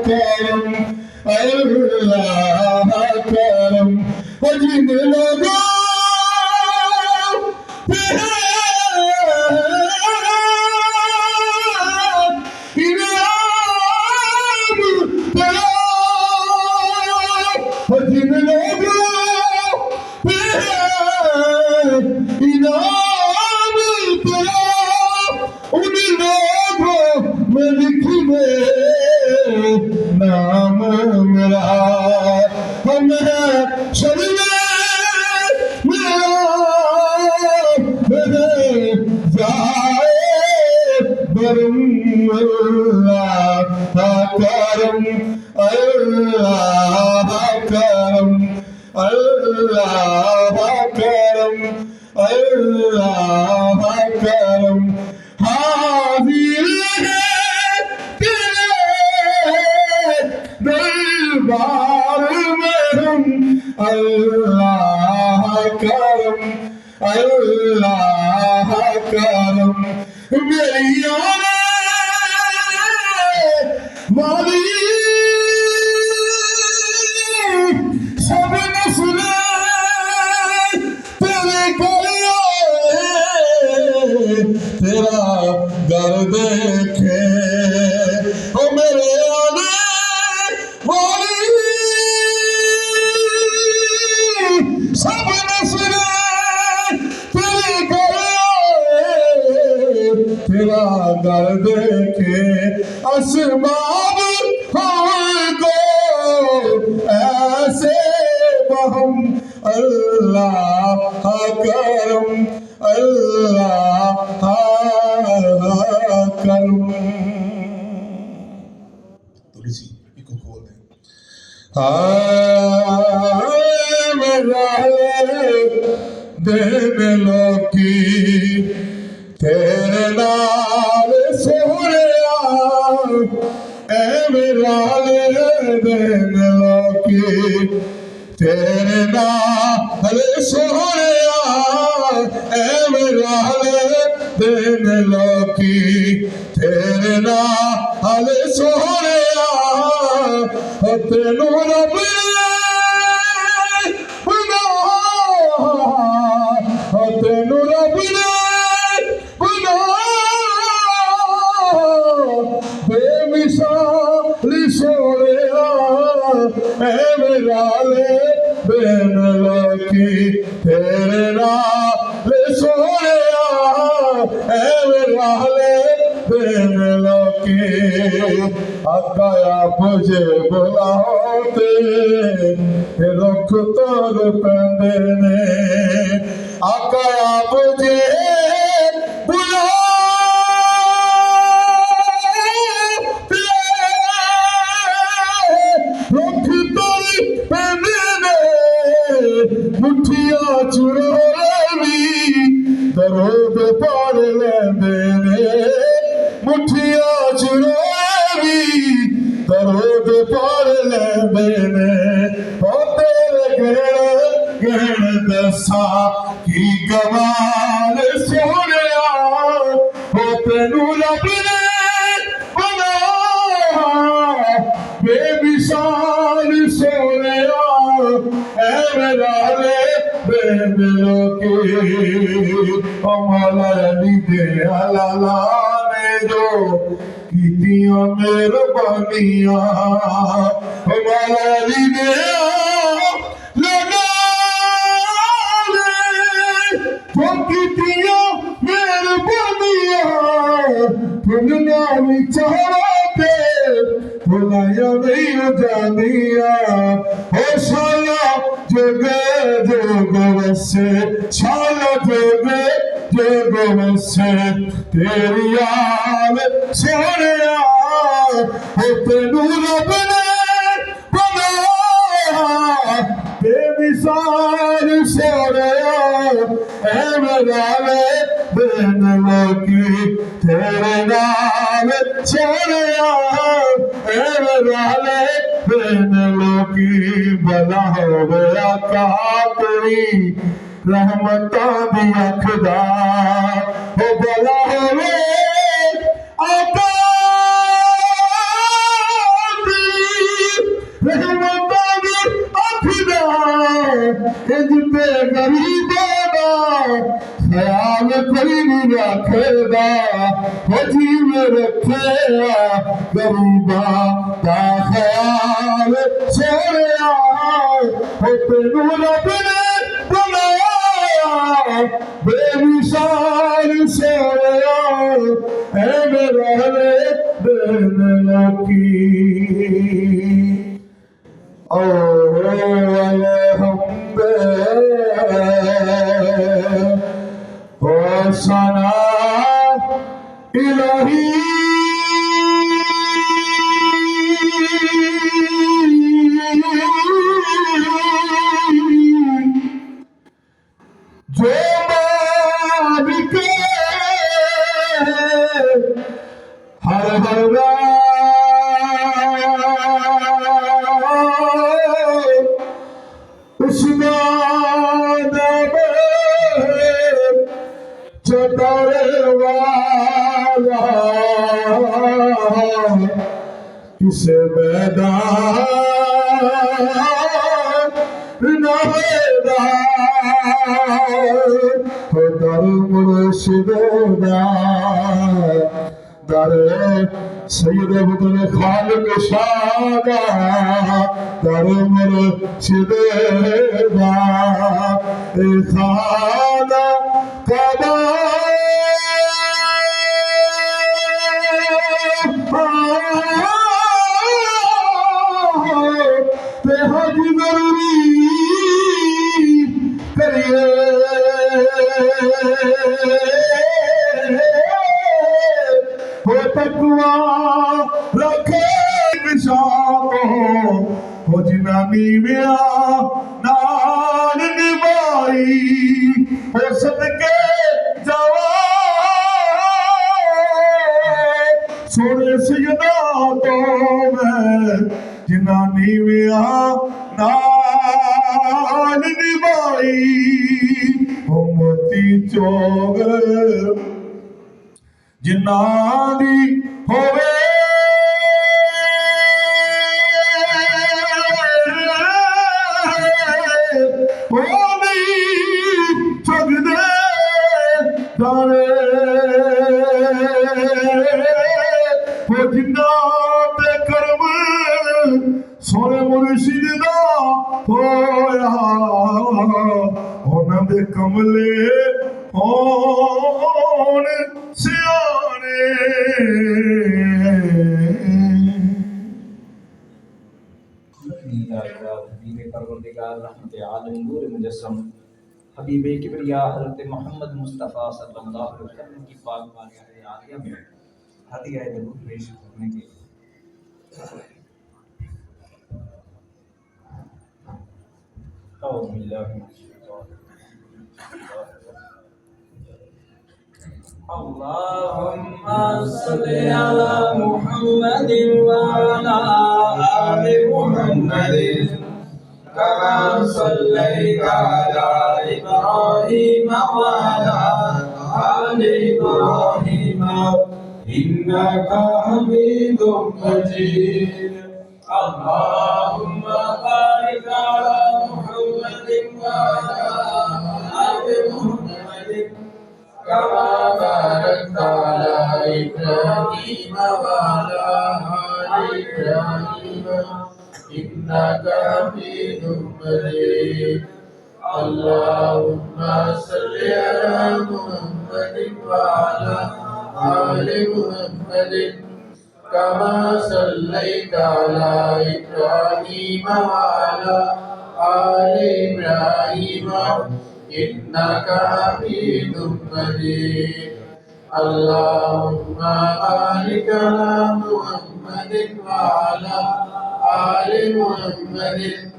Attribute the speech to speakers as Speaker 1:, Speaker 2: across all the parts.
Speaker 1: करम अल्लाह करम जिन लोगों पे इनाम करो जिन लोगों पे इनाम करो उन लोगों में लिख दे नाम मेरा हम शरीर मेरे जाए बरम करम अल्लाह करम अल्लाह करम अल्लाह करम हाजिर है तेरे दरबार में हम अल्लाह करम अल्लाह करम मेरी माली सब नस्लें तेरे तेरा घर देखे ओ मेरे आने वाली सब नस्लें तेरे घर तेरा घर देखे असबाब को ऐसे बहम अल्लाह करम अल्लाह करम थोड़ी सी इको खोल दें मेरा देने लोकी तेरे नाल सोहरिया ए मेरा देने लोकी तेरे नाल सोहरिया ए मेरा दिन लोकी तेरे नाल सोहरिया तेनू रब बना तेनू रब बना बेमिसाल सोहरिया ए मेरा दिन लोकी तेरे नाल सोहरिया ए मेरा दिन लोकी आकाया मुझे बुलाते रुख तोर पेंदे ने आकाया मुझे रुख तोर पेंदे ने मुठिया चुरोवी दरोद पढ़ लेंदे ने मुठिया चुरोवी दरोद पढ़ लेंदे ने ओ तेरे गहण दसा की कमाल सोहरिया ओ तेनू रब ने बनाया बेमिसाल सोहरिया ए मेरा दिन लोकी ओ मौला अली दे लाला ने जो कीतियां मेहरबानियां ओ मौला अली दे लाला ने जो कीतियां मेहरबानियां भुलना विचारते भुलाया नहीं जानिया ओ साला जोगे जोग वसे साला जोगे जोग वसे तेरी याद सोहरिया ओ तेनू रब ने बनाया बेमिसाल सोहरिया ए मेरा दिन लोकी तेरे नाल सोहरिया ए मेरा दिन लोकी भला होवे आका तेरी रहमतां दी अखदा ओ भला होवे आका तेरी इजते गरीबाना ख्याल कोई नहीं रखेगा हो जीव रखेगा गरीबा दा ख्याल सोया हो तेनू रब ने बनाया बेमिसाल सोया है मेरा दिन की ओ सना इलाही जो मालिक हर हर उस नाम चतरे वाला किसे मैदान न हो दर मुर्शिदा दर सैयद बदल खालिक शादा दर मुर्शिदा ए खाना कबा हज जरूरी करिए हो तकवा रखे निशान हो जिनानी मिया नाल निभाई हो सदके जवा सोने सजदा तो मैं जिनानी मिया नाल निभाई मोती चोग जिन्ना दी होवे चगदे दारे हो जिन्ना ते कर्म सोने मुर्शिद दा होया उन्हां दे कमले होण सियाने
Speaker 2: हबीब किबरिया हज़रत मोहम्मद मुस्तफ़ा सल्लल्लाहु अलैहि वसल्लम की पाक बारगाह आलिया में हदिया दरूद पेश करने के अल्लाहुम्मा सल्ली अला मुहम्मदिन व अला आलि मुहम्मदिन कमा सल्लैता अला इब्राहीम व अला आलि इब्राहीम इन्नका हमीदुम मजीद अल्लाहुम्मा बारिक अला मुहम्मदिन व अला आलि मुहम्मदिन कमा बारकता अला इब्राहीम व अला आलि इब्राहीम इन्नका हमीदुम मजीद अल्लाहुम्मा सल्लि अला मुहम्मदिन व अला आलि मुहम्मदिन कमा सल्लैता अला इब्राहीम व अला आलि इब्राहीम इन्नका हमीदुम मजीद अल्लाहुम्मा बारिक अला मुहम्मदिन व अला आलि मुहम्मदिन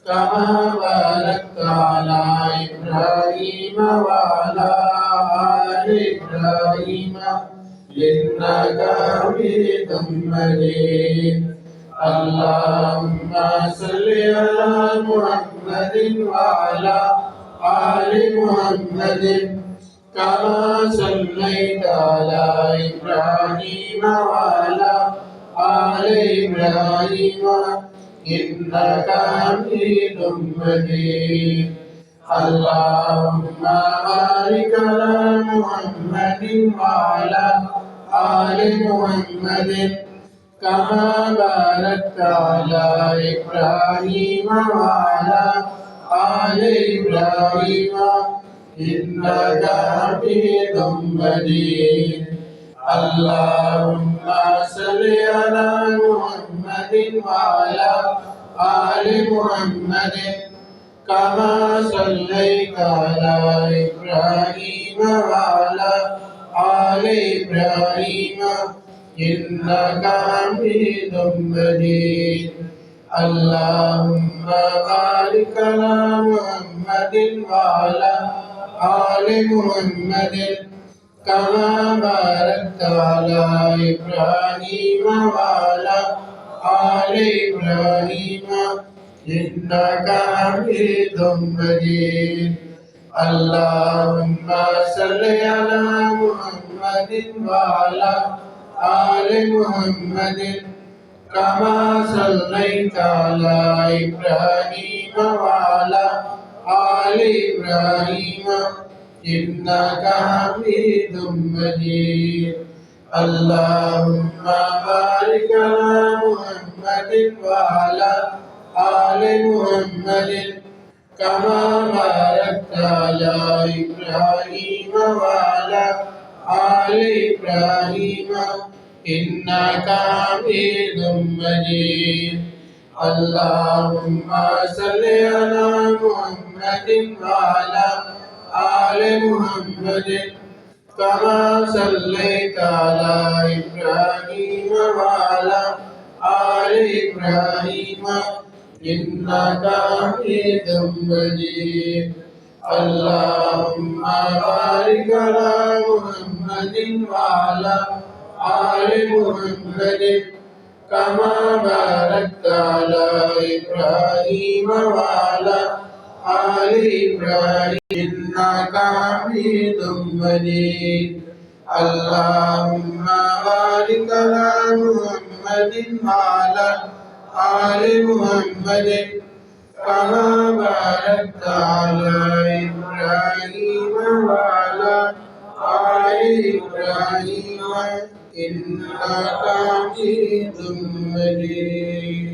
Speaker 2: कमा बारकता अला इब्राहीम व अला आलि इब्राहीम इन्नका हमीदुम मजीद अल्लाहुम्मा सल्लि अला मुहम्मदिन व अला आलि मुहम्मदिन कमा सल्लैता अला इब्राहीम व अला आलि इब्राहीम इन्नका हमीदुम मजीद
Speaker 3: اللهم بارك على محمد وعلى آل محمد كما باركت على إبراهيم وعلى آل إبراهيم إنك حميد مجيد اللهم صل على محمد وعلى آل محمد كما صليت على إبراهيم وعلى آل إبراهيم إنك حميد مجيد اللهم بارك على محمد وعلى آل محمد كما باركت على إبراهيم وعلى آل إبراهيم إنك حميد مجيد اللهم صل على محمد وعلى آل محمد كما صليت على إبراهيم وعلى آل إبراهيم إنك حميد مجيد اللهم بارك على محمد وعلى آل محمد كما باركت على إبراهيم وعلى آل إبراهيم إنك حميد مجيد اللهم صل على محمد وعلى آل محمد كما صليت على إبراهيم وعلى آل إبراهيم إنك حميد مجيد اللهم بارك على محمد وعلى آل محمد كما باركت على إبراهيم وعلى آل إبراهيم إنك حميد مجيد اللهم بارك على محمد وعلى آل محمد كما باركت على إبراهيم وعلى آل إبراهيم إنك حميد مجيد